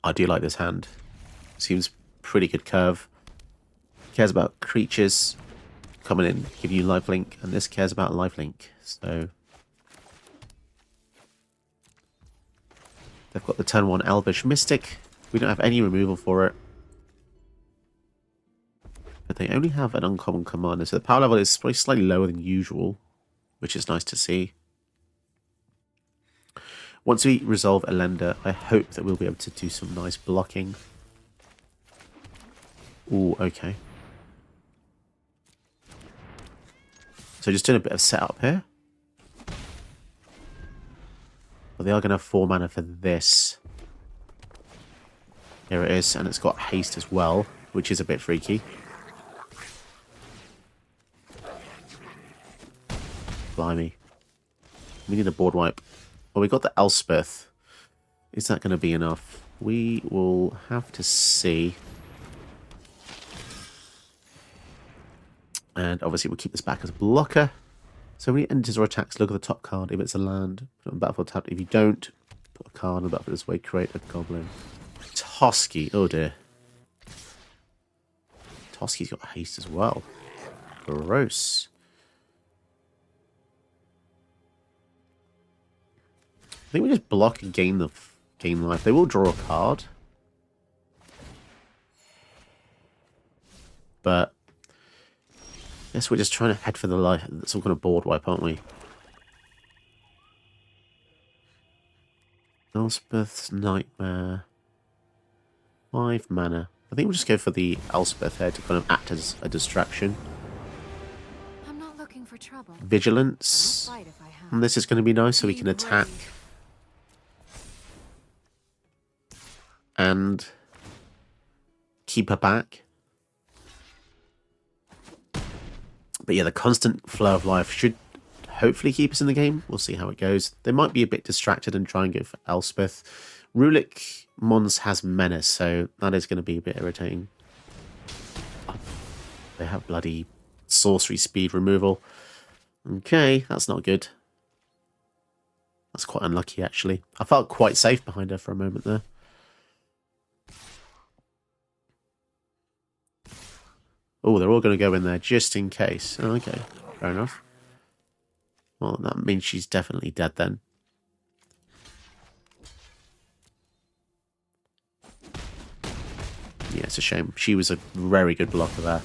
I do like this hand. Seems pretty good curve. Cares about creatures coming in, giving you lifelink, and this cares about lifelink. So they've got the turn 1 Elvish Mystic. We don't have any removal for it. But they only have an uncommon commander, so the power level is probably slightly lower than usual, which is nice to see. Once we resolve Elenda, I hope that we'll be able to do some nice blocking. Ooh, okay. So just doing a bit of setup here. But they are going to have 4 mana for this. Here it is, and it's got haste as well, which is a bit freaky. Blimey. We need a board wipe. Well, we got the Elspeth. Is that going to be enough? We will have to see. And obviously we'll keep this back as a blocker. So when he enters or attacks, look at the top card. If it's a land, put it on battlefield tapped. If you don't, put a card on the battlefield this way, create a goblin. Toski, oh dear. Toski's got haste as well. Gross. I think we just block and gain life. They will draw a card. But I guess we're just trying to head for the life. Some kind of board wipe, aren't we? Elspeth's Nightmare. 5 mana. I think we'll just go for the Elspeth here to kind of act as a distraction. I'm not looking for trouble. Vigilance. And this is going to be nice so we can attack. And keep her back. But yeah, the constant flow of life should hopefully keep us in the game. We'll see how it goes. They might be a bit distracted and try and go for Elspeth. Rulik Mons has Menace, so that is going to be a bit irritating. Oh, they have bloody sorcery speed removal. Okay, that's not good. That's quite unlucky, actually. I felt quite safe behind her for a moment there. Oh, they're all going to go in there just in case. Oh, okay, fair enough. Well, that means she's definitely dead then. Yeah, it's a shame. She was a very good blocker there.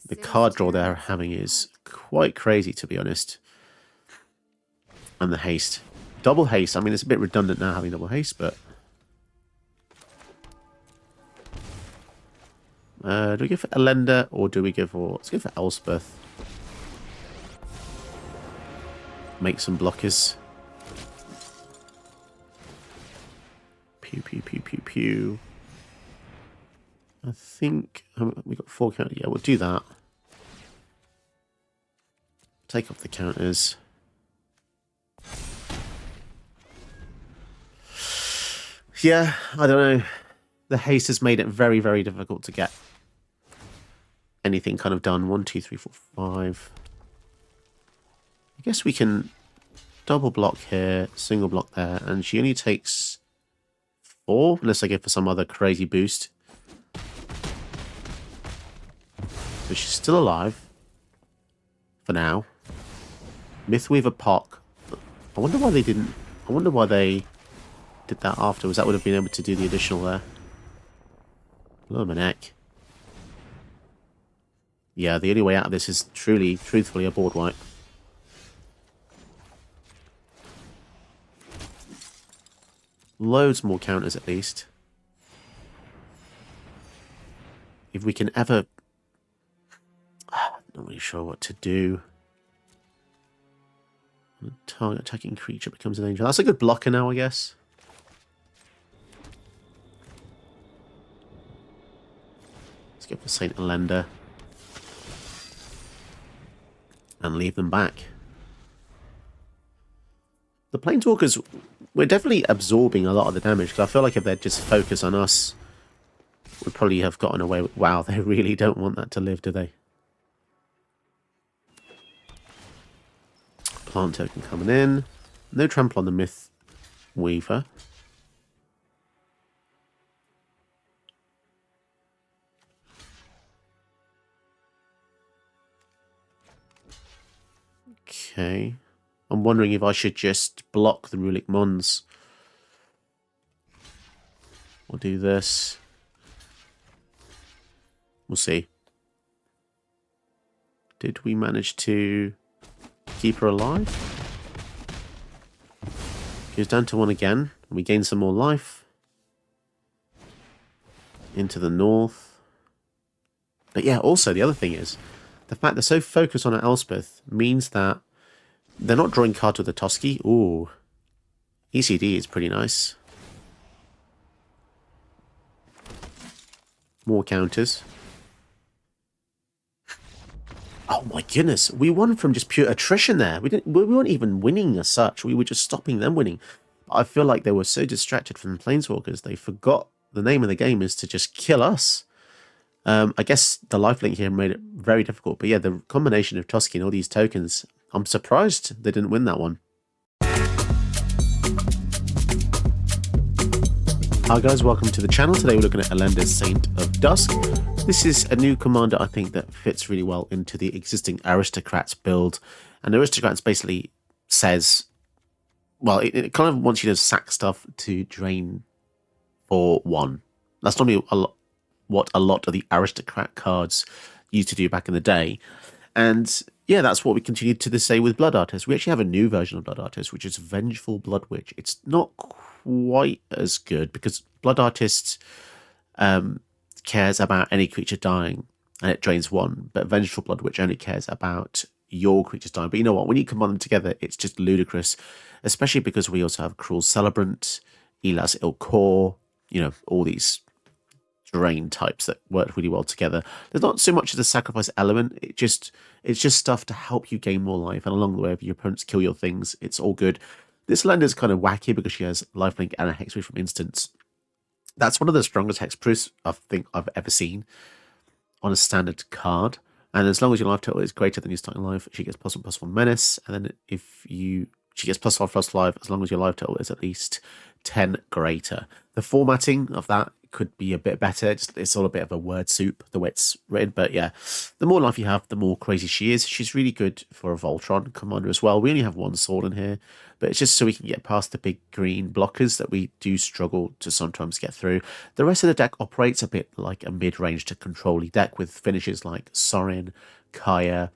The card draw they're having is quite crazy, to be honest. And the haste. Double haste. I mean, it's a bit redundant now having double haste, but... do we go for Elenda or do we go for... Let's go for Elspeth. Make some blockers. Pew, pew, pew, pew, pew. I think... we got 4 counters. Yeah, we'll do that. Take off the counters. Yeah, I don't know. The haste has made it very, very difficult to get anything kind of done. 1, 2, 3, 4, 5. I guess we can double block here, single block there, and she only takes 4, unless I go for some other crazy boost. So she's still alive for now. Mythweaver Pock. I wonder why they didn't. I wonder why they did that afterwards. That would have been able to do the additional there. Blow my neck. Yeah, the only way out of this is truthfully, a board wipe. Loads more counters at least. If we can ever... I'm not really sure what to do. Target attacking creature becomes an angel. That's a good blocker now, I guess. Let's go for Saint Elenda. And leave them back. The Planeswalkers, we're definitely absorbing a lot of the damage, because I feel like if they'd just focus on us, we'd probably have gotten away with... Wow, they really don't want that to live, do they? Plant token coming in. No trample on the Myth Weaver. Okay. I'm wondering if I should just block the Rulik Mons. We'll do this. We'll see. Did we manage to keep her alive? Goes down to 1 again. We gain some more life. Into the north. But yeah, also the other thing is, the fact they're so focused on Elspeth means that they're not drawing cards with the Toski. Ooh. ECD is pretty nice. More counters. Oh my goodness, we won from just pure attrition there. We weren't even winning as such. We were just stopping them winning. I feel like they were so distracted from the Planeswalkers, they forgot the name of the game is to just kill us. I guess the lifelink here made it very difficult. But yeah, the combination of Toski and all these tokens, I'm surprised they didn't win that one. Hi guys, welcome to the channel. Today we're looking at Elenda's Saint of Dusk. This is a new commander I think that fits really well into the existing Aristocrats build. And Aristocrats basically says, well, it kind of wants you to sack stuff to drain for 1. That's normally what a lot of the Aristocrat cards used to do back in the day. And yeah, that's what we continue to say with Blood Artist. We actually have a new version of Blood Artist, which is Vengeful Blood Witch. It's not quite as good because Blood Artist cares about any creature dying and it drains 1, but Vengeful Blood Witch only cares about your creatures dying. But you know what? When you combine them together, it's just ludicrous, especially because we also have Cruel Celebrant, Elas Ilkor, you know, all these drain types that work really well together. There's not so much as a sacrifice element. It's just stuff to help you gain more life, and along the way, if your opponents kill your things, it's all good. This Elenda is kind of wacky because she has lifelink and a hexproof from instance. That's one of the strongest hexproofs I think I've ever seen on a standard card. And as long as your life total is greater than your starting life, she gets +1/+1 menace. And then she gets +5/+5 as long as your life total is at least 10 greater. The formatting of that could be a bit better. It's all a bit of a word soup, the way it's written. But yeah, the more life you have, the more crazy she is. She's really good for a Voltron commander as well. We only have 1 sword in here, but it's just so we can get past the big green blockers that we do struggle to sometimes get through. The rest of the deck operates a bit like a mid-range to control-y deck with finishes like Sorin, Kaya,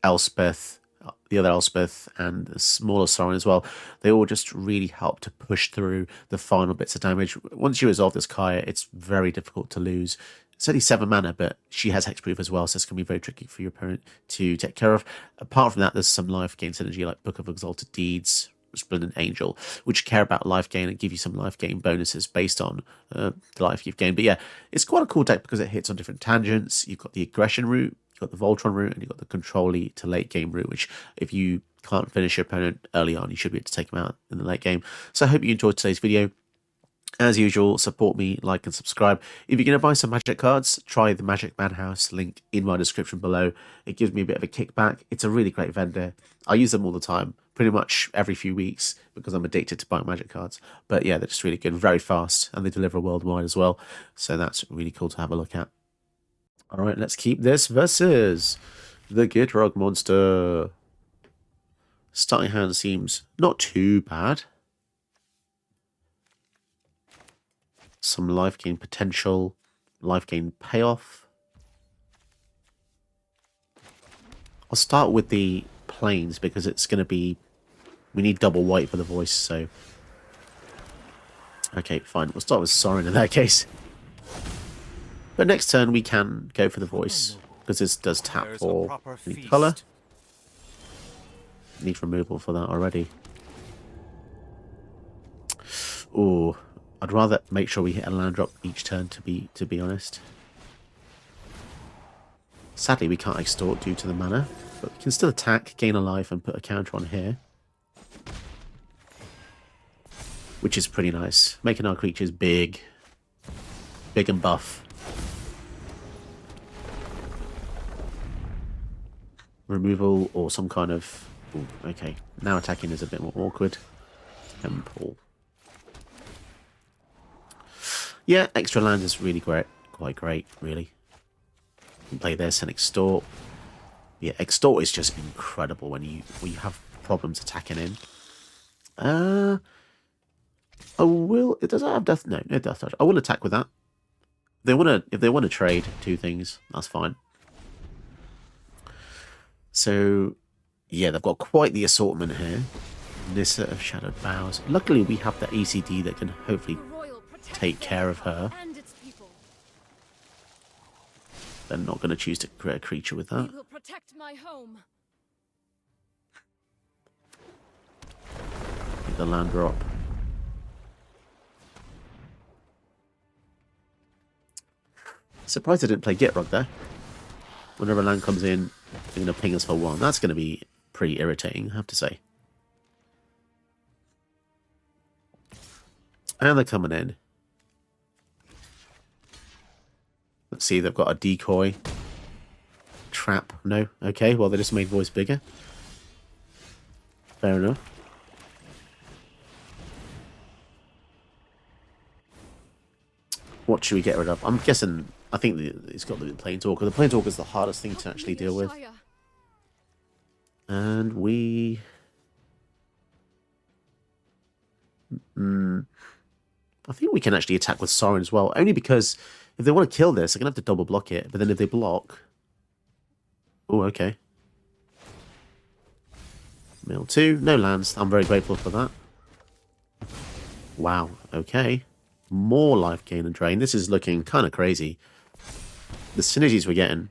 Elspeth, the other Elspeth, and the smaller Sorin as well. They all just really help to push through the final bits of damage. Once you resolve this Kaya, it's very difficult to lose. It's only 7 mana, but she has hexproof as well, so it's going to be very tricky for your opponent to take care of. Apart from that, there's some life gain synergy like Book of Exalted Deeds, Splendid Angel, which care about life gain and give you some life gain bonuses based on the life you've gained. But yeah, it's quite a cool deck because it hits on different tangents. You've got the aggression route, you've got the Voltron route, and you've got the control-y to late game route, which if you can't finish your opponent early on, you should be able to take them out in the late game. So I hope you enjoyed today's video. As usual, support me, like and subscribe. If you're going to buy some Magic cards, try the Magic Madhouse link in my description below. It gives me a bit of a kickback. It's a really great vendor. I use them all the time, pretty much every few weeks, because I'm addicted to buying Magic cards. But yeah, they're just really good, very fast, and they deliver worldwide as well. So that's really cool to have a look at. All right, let's keep this versus the Gitrog monster. Starting hand seems not too bad. Some life gain potential, life gain payoff. I'll start with the planes because it's going to be... We need double white for the voice, so... Okay, fine. We'll start with Sorin in that case. But next turn we can go for the voice, because this does tap for any colour. Need removal for that already. Ooh, I'd rather make sure we hit a land drop each turn, to be honest. Sadly, we can't extort due to the mana, but we can still attack, gain a life, and put a counter on here. Which is pretty nice, making our creatures big and buff. Removal or some kind of... Ooh, okay, now attacking is a bit more awkward. Temple. Yeah, extra land is really great. Quite great, really. You can play this and extort. Yeah, Extort is just incredible when you have problems attacking in. I will. It doesn't have death. No, no death touch. I will attack with that. If they want to trade two things, that's fine. So, yeah, they've got quite the assortment here. Nissa of Shadowed Boughs. Luckily, we have the ECD that can hopefully take care of her. They're not going to choose to create a creature with that. We will protect my home. Get the land drop. Surprised I didn't play Gitrog there. Whenever land comes in, they're going to ping us for one. That's going to be pretty irritating, I have to say. And they're coming in. Let's see, they've got a decoy. Trap. No. Okay, well, they just made voice bigger. Fair enough. What should we get rid of? I'm guessing... I think it's got the Planeswalker. The Planeswalker is the hardest thing to actually deal with. And we... I think we can actually attack with Sorin as well. Only because if they want to kill this, they're going to have to double block it. But then if they block... Oh, okay. Mill 2. No lands. I'm very grateful for that. Wow. Okay. More life gain and drain. This is looking kind of crazy. The synergies we're getting.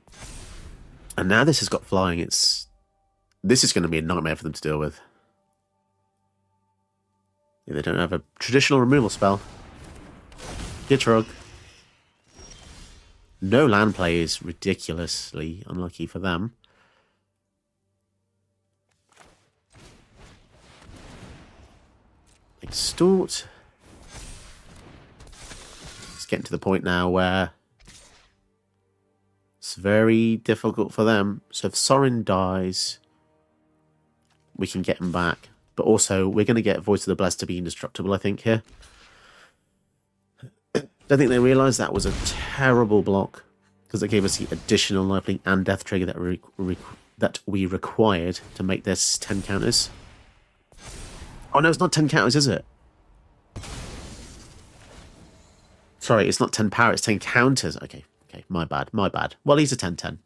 And now this has got flying. This is going to be a nightmare for them to deal with. If they don't have a traditional removal spell. Gitrog. No land play is ridiculously unlucky for them. Extort. It's getting to the point now where it's very difficult for them. So if Sorin dies, we can get him back. But also, we're going to get Voice of the Blessed to be indestructible, I think, here. Don't think they realised that was a terrible block, because it gave us the additional lifelink and death trigger that we required to make this 10 counters. Oh no, it's not 10 counters, is it? Sorry, it's not 10 power, it's 10 counters. Okay, my bad. Well, he's a 10-10.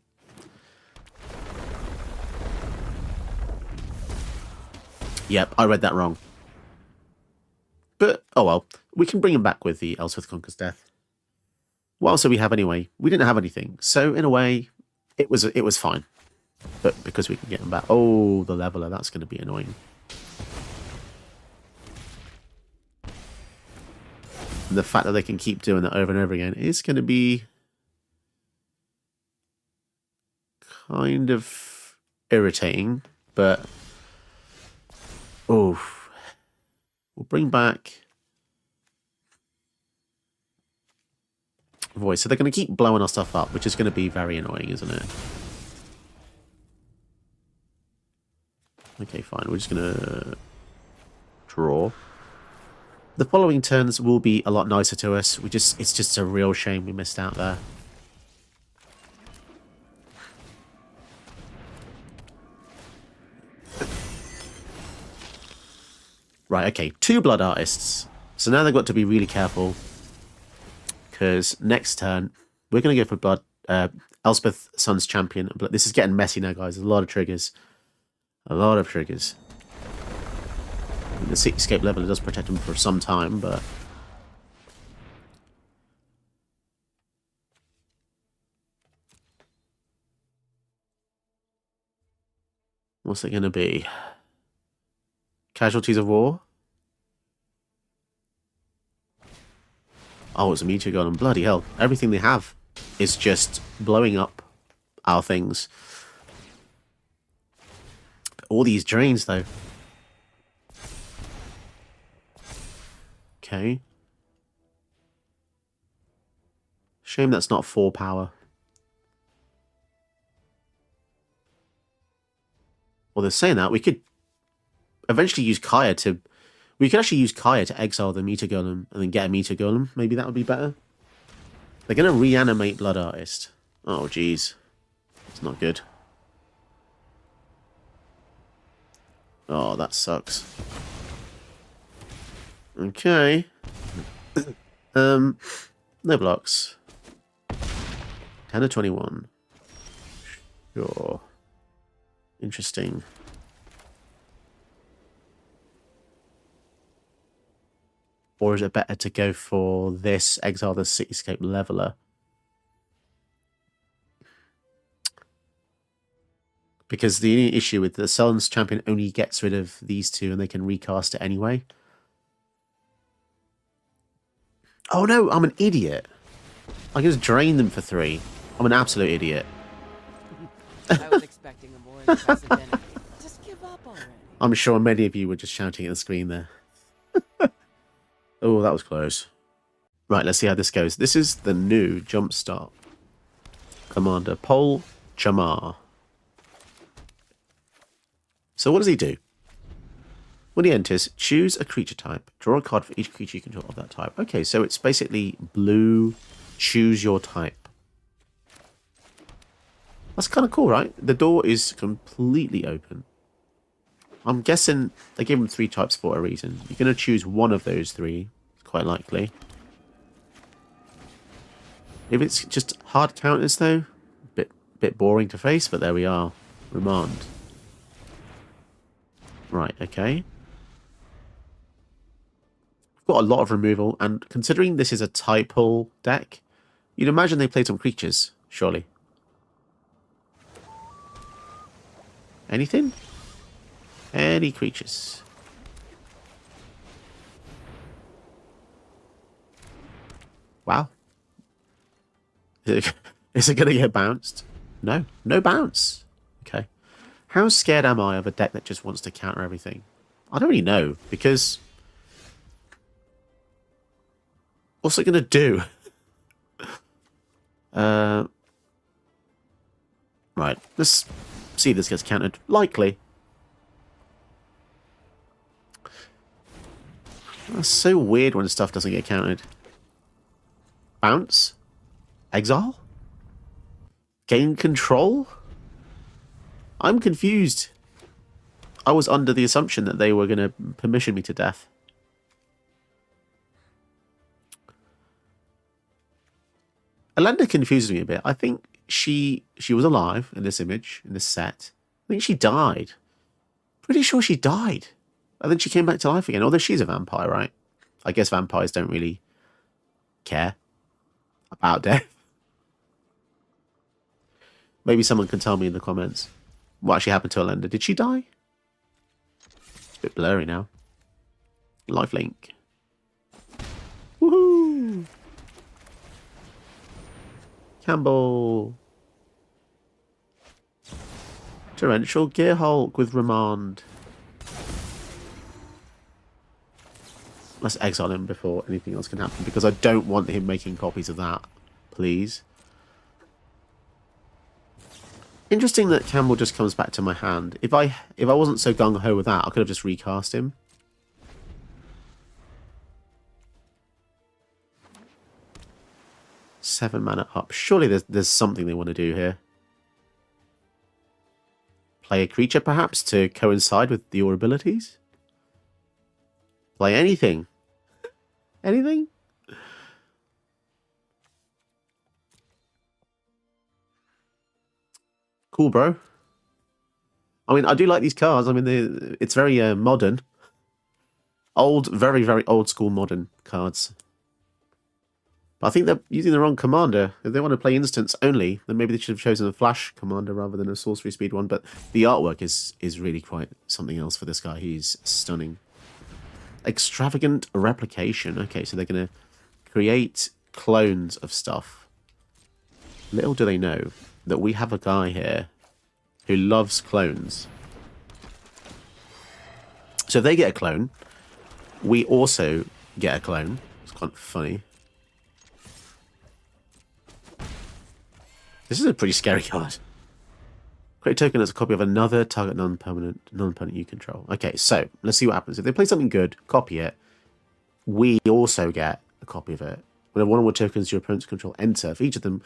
Yep, I read that wrong. But, oh well. We can bring him back with the Elswith Conquers Death. What else do we have anyway? We didn't have anything. So, in a way, it was fine. But because we can get him back... Oh, the leveler. That's going to be annoying. And the fact that they can keep doing that over and over again is going to be... kind of irritating. But... Oh, we'll bring back Voice. So they're going to keep blowing our stuff up, which is going to be very annoying, isn't it? Okay, fine. We're just going to draw. The following turns will be a lot nicer to us. It's just a real shame we missed out there. Right, okay, 2 Blood Artists. So now they've got to be really careful. Because next turn, we're going to go for Blood... Elspeth, Sun's Champion. This is getting messy now, guys. There's a lot of triggers. A lot of triggers. The Cityscape level does protect them for some time, but... What's it going to be? Casualties of War? Oh, it's a Meteor Golem. Bloody hell. Everything they have is just blowing up our things. But all these drains, though. Okay. Shame that's not 4 power. Well, they're saying that. We could eventually use Kaya to... We could actually use Kaya to exile the Meteor Golem and then get a Meteor Golem. Maybe that would be better. They're going to reanimate Blood Artist. Oh, jeez. It's not good. Oh, that sucks. Okay. No blocks. 10 to 21. Sure. Interesting. Or is it better to go for this Exile the Cityscape Leveler? Because the only issue with the Suns champion only gets rid of these two and they can recast it anyway. Oh no, I'm an idiot. I can just drain them for 3. I'm an absolute idiot. I was expecting a more impressive enemy. Just give up already. I'm sure many of you were just shouting at the screen there. Oh, that was close. Right, let's see how this goes. This is the new Jumpstart. Commander Pol Jamar. So what does he do? When he enters, choose a creature type. Draw a card for each creature you control of that type. Okay, so it's basically blue, choose your type. That's kind of cool, right? The door is completely open. I'm guessing they gave him 3 types for a reason. You're going to choose one of those 3, quite likely. If it's just hard counters, though, bit boring to face, but there we are. Remand. Right, okay. Got a lot of removal, and considering this is a type pull deck, you'd imagine they played some creatures, surely. Anything? Any creatures? Wow. Is it going to get bounced? No. No bounce. Okay. How scared am I of a deck that just wants to counter everything? I don't really know, because... what's it going to do? Right. Let's see if this gets countered. Likely. That's so weird when stuff doesn't get countered. Bounce? Exile? Gain control? I'm confused. I was under the assumption that they were going to permission me to death. Elenda confuses me a bit. I think she was alive in this image, in this set. I think she died. Pretty sure she died. And then she came back to life again. Although she's a vampire, right? I guess vampires don't really care about death. Maybe someone can tell me in the comments what actually happened to Elenda. Did she die? It's a bit blurry now. Lifelink. Woohoo! Campbell. Torrential Gearhulk with Remand. Let's exile him before anything else can happen, because I don't want him making copies of that. Please. Interesting that Campbell just comes back to my hand. If I wasn't so gung-ho with that, I could have just recast him. Seven mana up. Surely there's something they want to do here. Play a creature, perhaps, to coincide with your abilities? Play anything. Anything? Cool, bro. I mean, I do like these cards. I mean, it's very modern. Old, very, very old school modern cards. But I think they're using the wrong commander. If they want to play instants only, then maybe they should have chosen a flash commander rather than a sorcery speed one. But the artwork is really quite something else for this guy. He's stunning. Extravagant replication. Okay, so they're going to create clones of stuff. Little do they know that we have a guy here who loves clones. So if they get a clone, we also get a clone. It's kind of funny. This is a pretty scary card. Create a token as a copy of another target non-permanent you control. Okay, so let's see what happens. If they play something good, copy it. We also get a copy of it. Whenever one or more tokens your opponents control enter, for each of them,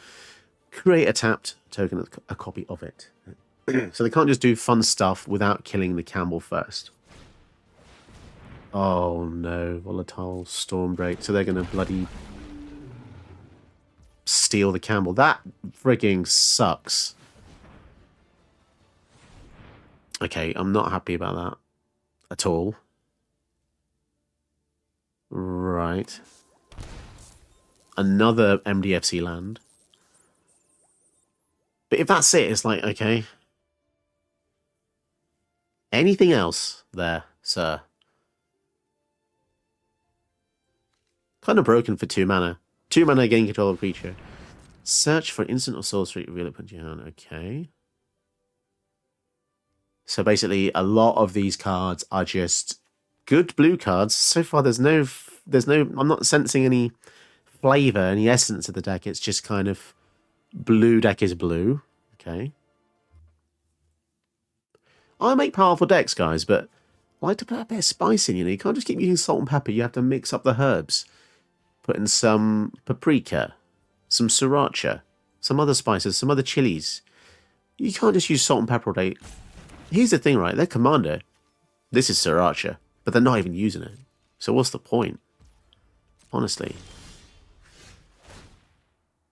create a tapped token as a copy of it. So they can't just do fun stuff without killing the Campbell first. Oh no, volatile Stormbreak. So they're going to bloody steal the Campbell. That frigging sucks. Okay, I'm not happy about that at all. Right. Another MDFC land. But if that's it, it's like, okay. Anything else there, sir? Kind of broken for 2 mana. 2 mana, gain control of a creature. Search for instant or sorcery. Reveal it, put your hand. Okay. So basically, a lot of these cards are just good blue cards. So far, there's no. I'm not sensing any flavor, any essence of the deck. It's just kind of blue deck is blue. Okay. I make powerful decks, guys, but I like to put a bit of spice in. You can't just keep using salt and pepper. You have to mix up the herbs. Put in some paprika, some sriracha, some other spices, some other chilies. You can't just use salt and pepper all day. Here's the thing, right? They're commander. This is sriracha, but they're not even using it. So what's the point? Honestly.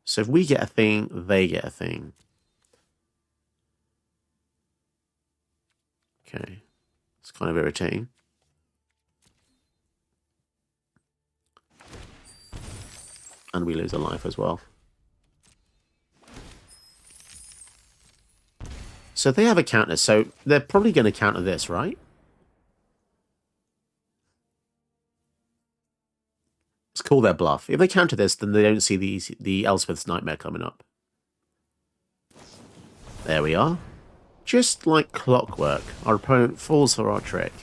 So if we get a thing, they get a thing. Okay. It's kind of irritating. And we lose a life as well. So they have a counter, so they're probably going to counter this, right? Let's call their bluff. If they counter this, then they don't see the Elspeth's Nightmare coming up. There we are. Just like clockwork, our opponent falls for our trick.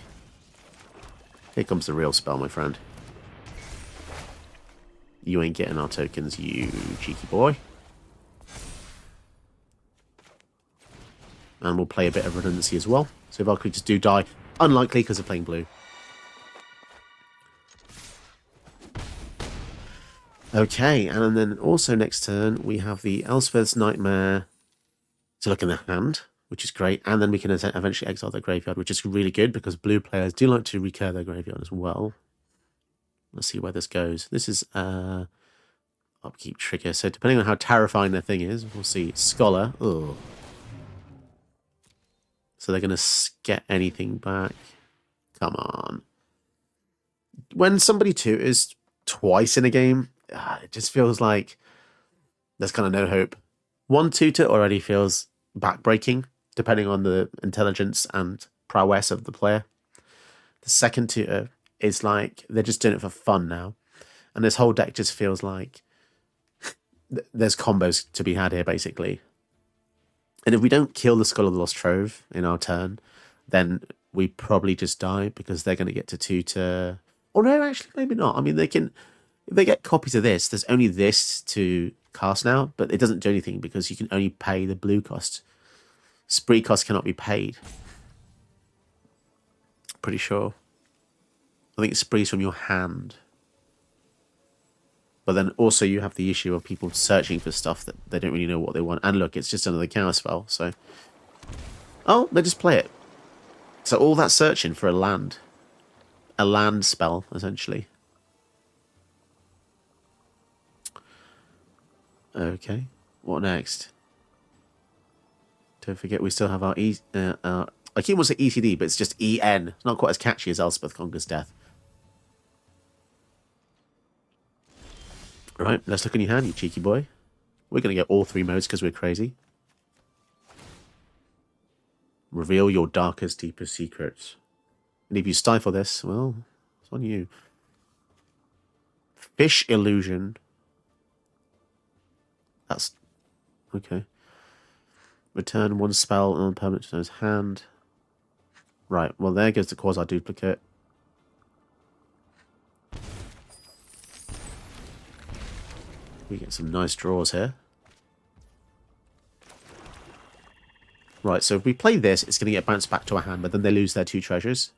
Here comes the real spell, my friend. You ain't getting our tokens, you cheeky boy. And we'll play a bit of redundancy as well. So if our creatures do die, unlikely because they're playing blue. Okay, and then also next turn, we have the Elspeth's Nightmare to look in the hand, which is great. And then we can eventually exile their graveyard, which is really good because blue players do like to recur their graveyard as well. Let's see where this goes. This is upkeep trigger. So depending on how terrifying their thing is, we'll see. Scholar. Ugh. So they're going to get anything back. Come on. When somebody tutors twice in a game, it just feels like there's kind of no hope. One tutor already feels backbreaking, depending on the intelligence and prowess of the player. The second tutor is like, they're just doing it for fun now. And this whole deck just feels like there's combos to be had here, basically. And if we don't kill the Skull of the Lost Trove in our turn, then we probably just die because they're going to get to tutor. Or no, actually, maybe not. I mean, they can. If they get copies of this, there's only this to cast now, but it doesn't do anything because you can only pay the blue cost. Spree cost cannot be paid. Pretty sure. I think spree's from your hand. But then also you have the issue of people searching for stuff that they don't really know what they want. And look, it's just another counter spell, so... Oh, they just play it. So all that searching for a land. A land spell, essentially. Okay, what next? Don't forget we still have our I keep wanting to say ECD, but it's just EN. It's not quite as catchy as Elspeth Conquers Death. Right, let's look in your hand, you cheeky boy. We're going to get all 3 modes because we're crazy. Reveal your darkest, deepest secrets. And if you stifle this, well, it's on you. Fish Illusion. That's... okay. Return 1 spell and permanent to his hand. Right, well there goes the quasi-duplicate. We get some nice draws here. Right, so if we play this, it's going to get bounced back to our hand, but then they lose their 2 treasures.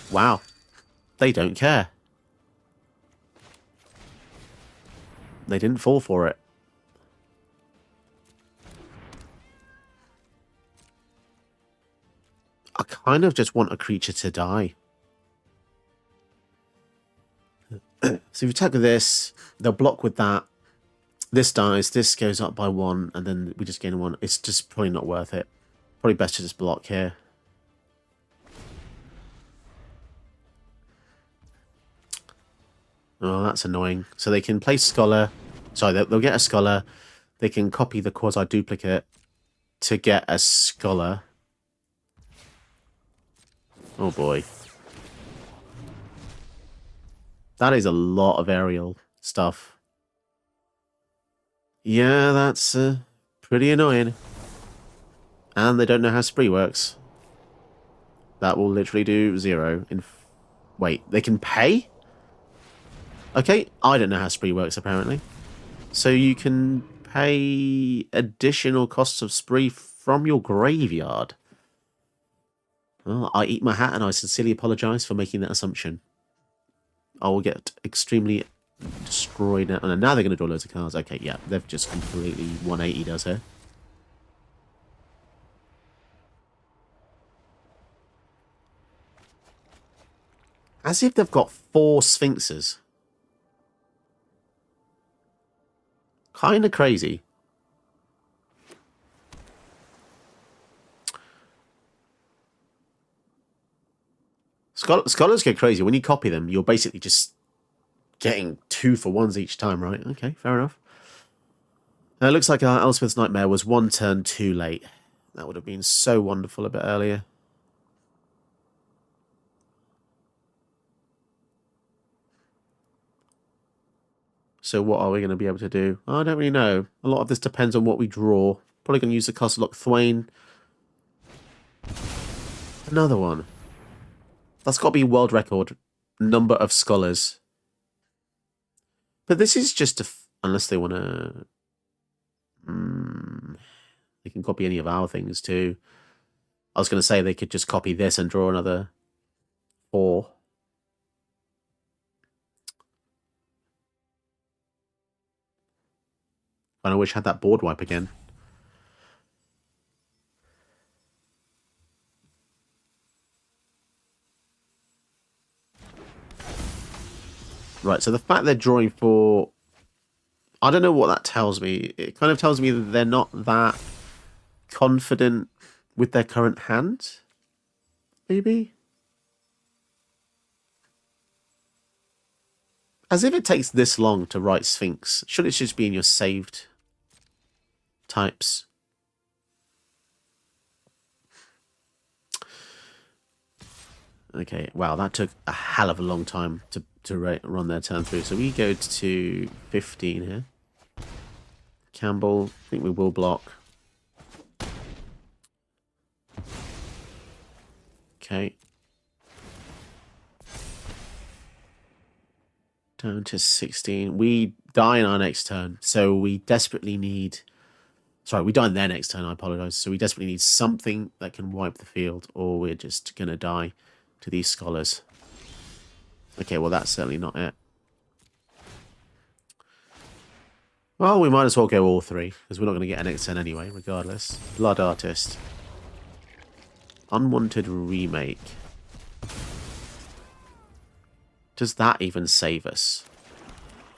Wow. They don't care. They didn't fall for it. I kind of just want a creature to die. So if you attack with this, they'll block with that. This dies, this goes up by 1, and then we just gain 1. It's just probably not worth it. Probably best to just block here. Oh, that's annoying. So they can play Scholar. Sorry, they'll get a Scholar. They can copy the quasi-duplicate to get a Scholar. Oh boy. That is a lot of aerial stuff. Yeah, that's pretty annoying. And they don't know how Spree works. That will literally do 0. Wait, they can pay? Okay, I don't know how Spree works, apparently. So you can pay additional costs of Spree from your graveyard. Well, I eat my hat and I sincerely apologise for making that assumption. I will get extremely destroyed now. Oh, now they're going to draw loads of cards. Okay, yeah, they've just completely 180 does here. As if they've got 4 Sphinxes. Kind of crazy. Scholars get crazy. When you copy them, you're basically just getting 2 for 1s each time, right? Okay, fair enough. It looks like our Elspeth's Nightmare was 1 turn too late. That would have been so wonderful a bit earlier. So what are we going to be able to do? I don't really know. A lot of this depends on what we draw. Probably going to use the Castle Lock Thwain. Another one. That's got to be world record number of scholars. But this is just unless they want to... they can copy any of our things too. I was going to say they could just copy this and draw another 4. And I wish I had that board wipe again. Right, so the fact they're drawing 4... I don't know what that tells me. It kind of tells me that they're not that confident with their current hand. Maybe? As if it takes this long to write Sphinx. Should it just be in your saved types? Okay, wow, that took a hell of a long time to run their turn through. So we go to 15 here. Campbell, I think we will block. Okay. Down to 16. We die in our next turn, so we desperately need... Sorry, we die in their next turn, I apologise. So we desperately need something that can wipe the field, or we're just going to die to these scholars. Okay, well, that's certainly not it. Well, we might as well go all 3, because we're not going to get an next turn anyway, regardless. Blood Artist. Unwanted Remake. Does that even save us?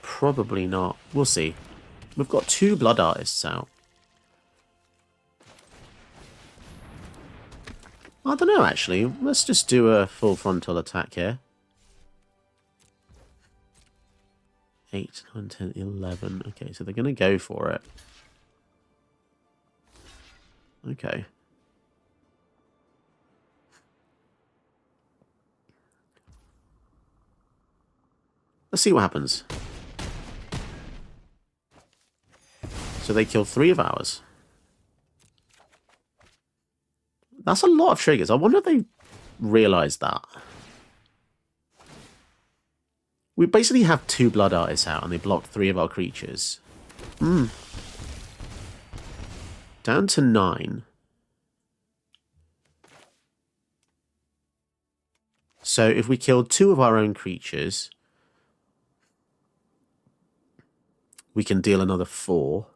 Probably not. We'll see. We've got 2 Blood Artists out. I don't know, actually. Let's just do a full frontal attack here. 8, 9, 10, 11. Okay, so they're going to go for it. Okay. Let's see what happens. So they kill 3 of ours. That's a lot of triggers. I wonder if they realised that. We basically have 2 Blood Artists out and they blocked 3 of our creatures. Down to 9. So if we killed 2 of our own creatures, we can deal another 4.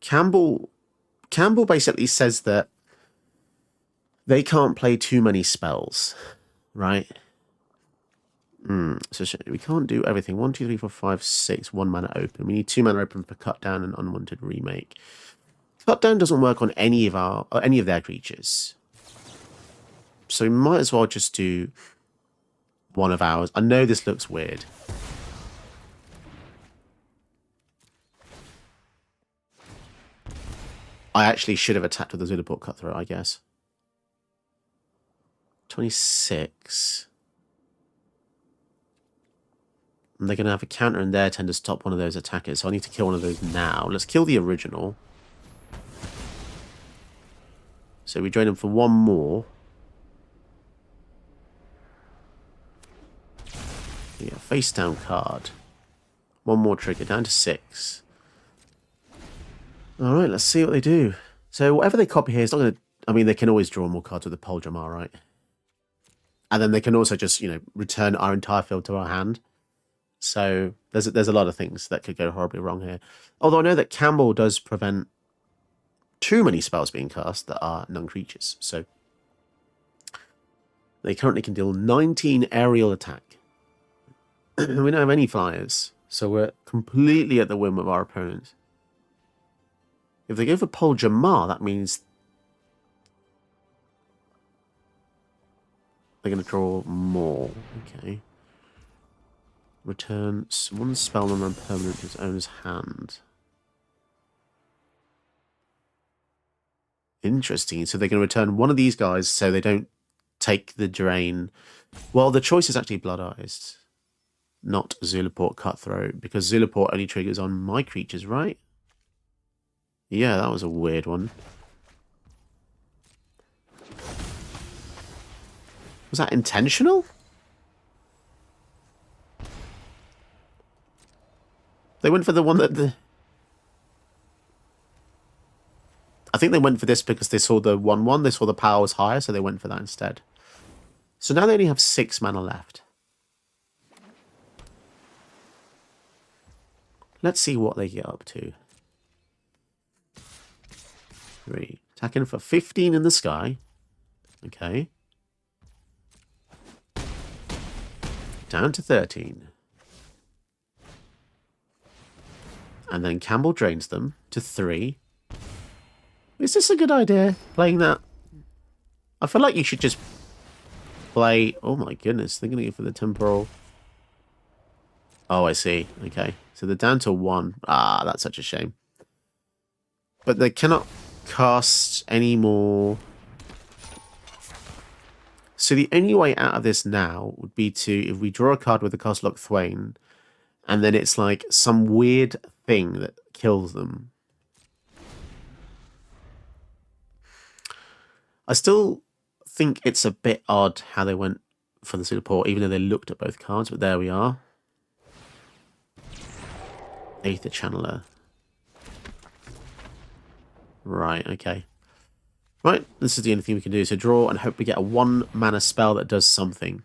Campbell basically says that they can't play too many spells, right? So we can't do everything. 1, 2, 3, 4, 5, 6. 1 mana open. We need 2 mana open for cut down and unwanted remake. Cut down doesn't work on any of their creatures, so we might as well just do one of ours. I know this looks weird. I actually should have attacked with the Zulaport Cutthroat, I guess. 26. And they're going to have a counter in their turn to stop one of those attackers, so I need to kill one of those now. Let's kill the original. So we drain them for 1 more. Yeah, face down card. 1 more trigger, down to 6. Alright, let's see what they do. So whatever they copy here is not going to... I mean, they can always draw more cards with the Poljamar, right? And then they can also just, return our entire field to our hand. So there's a lot of things that could go horribly wrong here. Although I know that Campbell does prevent too many spells being cast that are non-creatures. So they currently can deal 19 aerial attack. We don't have any flyers, so we're completely at the whim of our opponents. If they go for Poljamar, that means they're going to draw more. Okay. Return 1 spell and non-permanent to its owner's hand. Interesting. So they're going to return one of these guys so they don't take the drain. Well, the choice is actually Blood Eyes, not Zulaport Cutthroat, because Zulaport only triggers on my creatures, right? Yeah, that was a weird one. Was that intentional? They went for the one that I think they went for this because they saw the 1/1. They saw the power was higher, so they went for that instead. So now they only have 6 mana left. Let's see what they get up to. 3. Attacking for 15 in the sky. Okay. Down to 13. And then Campbell drains them to 3. Is this a good idea, playing that? I feel like you should just play... Oh my goodness, they're going to go for the temporal. Oh, I see. Okay. So they're down to 1. Ah, that's such a shame. But they cannot cast any more. So the only way out of this now would be to, if we draw a card with the Cast Lock Thwain, and then it's like some weird thing that kills them. I still think it's a bit odd how they went for the Zulaport, even though they looked at both cards, but there we are. Aether Channeler. Right, okay. Right, this is the only thing we can do. So draw and hope we get a 1 mana spell that does something.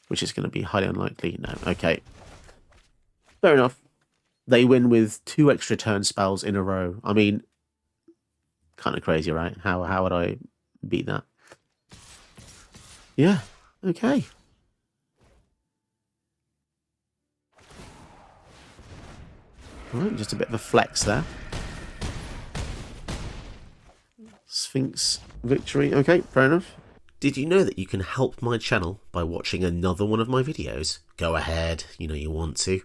Which is going to be highly unlikely. No, okay. Fair enough. They win with 2 extra turn spells in a row. I mean, kind of crazy, right? How would I beat that? Yeah, okay. Alright, just a bit of a flex there. Sphinx victory. Okay, fair enough. Did you know that you can help my channel by watching another one of my videos? Go ahead, you know you want to.